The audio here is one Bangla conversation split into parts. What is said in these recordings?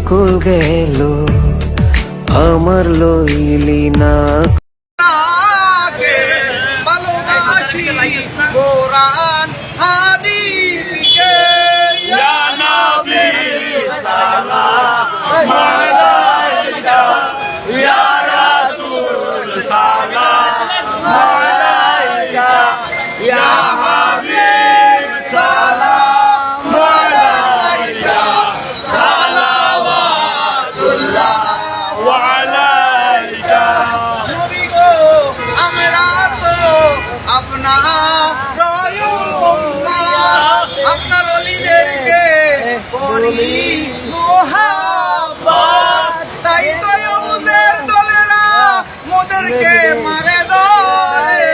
কুল গেল আমার লইলি না কোরআন হাদিসকে ইয়া নবী সালাম আলাইকা ইয়া রাসূল সালাম আলাইকা ইয়া হাবিব সালাম আলাইকা সালাওয়াতুল্লাহ আলাইকা নবী গো আমরা তো আপনার আপনার অলিদেরকে করি মোহাব্বত তাই তো অবুদের দলেরা মোদেরকে মারে দলে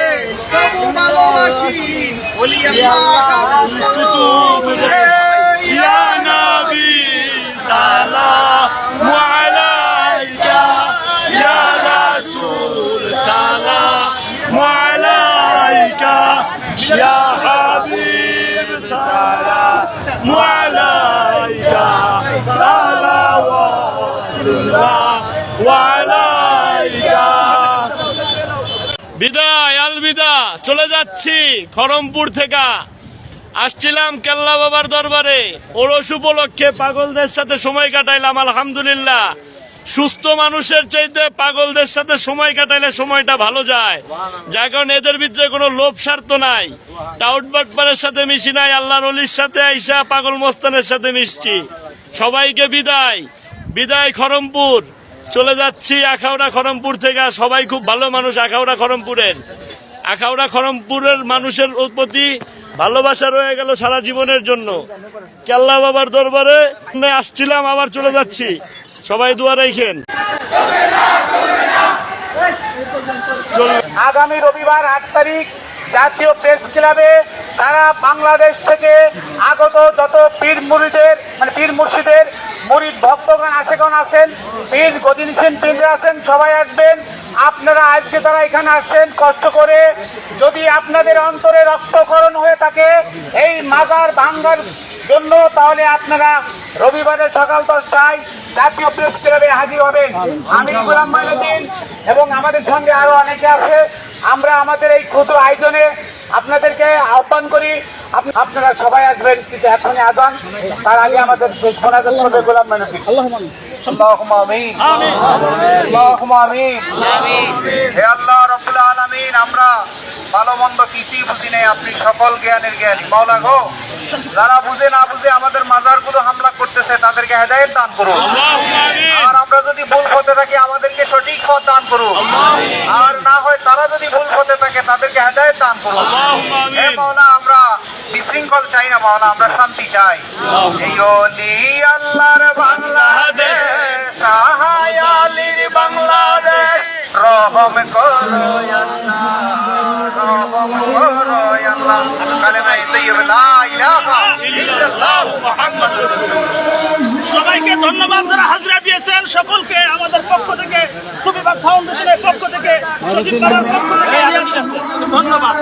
তবু ভালোবাসি অলি আল্লাহ ইয়া নবী সালামু আলাইকা ইয়া রাসূল সালামু আলাইকা ইয়া হাবিব সালামু আলাইকা সালাওয়াতুল্লাহ আলাইকা। বিদায়, আলবিদা, চলে যাচ্ছি। খড়মপুর থেকে আসছিলাম কেল্লা বাবার দরবারে, ওরস উপলক্ষে পাগলদের সাথে সময় কাটাইলাম। আলহামদুলিল্লাহ, সুস্থ মানুষের চাইতে পাগলদের সাথে সময় কাটাইলে সময়টা ভালো যায়। যার কারণে এদের ভিতরে কোনো লোভ স্বার্থ নাই, টাউট বাটপারের সাথে মিশি নাই, আল্লাহর অলির সাথে আইসা পাগল মস্তানের সাথে মিশছি। সবাইকে বিদায়, বিদায় খড়মপুর। চলে যাচ্ছি আখাউড়া খড়মপুর থেকে। সবাই খুব ভালো মানুষ আখাউড়া খড়মপুরের মানুষের প্রতি ভালোবাসা রয়ে গেল সারা জীবনের জন্য। কেল্লা বাবার দরবারে আসছিলাম, আবার চলে যাচ্ছি। সবাই দোয়া রাখেন। আগামী রবিবার 8 তারিখ জাতীয় প্রেস ক্লাবে সারা বাংলাদেশ থেকে আগত যত পীর মুরিদের পীর মুর্শিদের মুরিদ ভক্তগণ আশেগণ আছেন, পীর গদিনিসীন পীররা আছেন, সবাই আসবেন। আপনারা আজকে যারা এখানে আসছেন কষ্ট করে, যদি আপনাদের অন্তরে রক্তক্ষরণ হয়ে থাকে এই মাজার ভাঙ্গার জন্য, তাহলে আপনারা রবিবারে সকাল 10টায় জাতীয় প্রেস ক্লাবে হাজির হবেন। আমি গোলাম মাইনুদ্দিন এবং আমাদের সঙ্গে আরো অনেকে আছে। আমরা আমাদের এই ক্ষুদ্র আয়োজনে আপনাদেরকে আহ্বান করি, আপনারা সবাই আসবেন। কিন্তু এখনই আজান, তার আগে আমাদের শেষ মোনাজাত করবে গোলাম মাইনুদ্দিন। আল্লাহুম্মা আমিন আল্লাহুম্মা আমিন হে আল্লাহ রাব্বুল আলামিন, আমরা ভালো মন্দ কিছুই বুঝি নাই, আপনি সকল জ্ঞানের জ্ঞানী। মাওলা গো, যারা বুঝে না বুঝে আমাদের মাজারগুলো হামলা করতেছে তাদেরকে হেদায়েত দান করুন। আর আমরা যদি ভুল পথে থাকি আমাদেরকে সঠিক পথ দান করুন। আর না হয় তারা যদি ভুল পথে থাকে তাদেরকে হেদায়েত দান করুন। হে মাওলা, আমরা বিশৃঙ্খল চাই না মাওলা, আমরা শান্তি চাই। এই ওলি আল্লাহর বাংলাদেশ, সাহায় আলীর বাংলাদেশ, রহম করো আল্লাহ, রহম করো আল্লাহ। কালেমা তাইয়্যিবা লা ইলাহা ইল্লাল্লাহ মুহাম্মাদুর রাসূলুল্লাহ। সবাইকে ধন্যবাদ যারা হাজরা দিয়েছেন, সকলকে আমাদের পক্ষ থেকে, সুবিভাগ ফাউন্ডেশনের পক্ষ থেকে, সজীব বাবার পক্ষ থেকে ধন্যবাদ।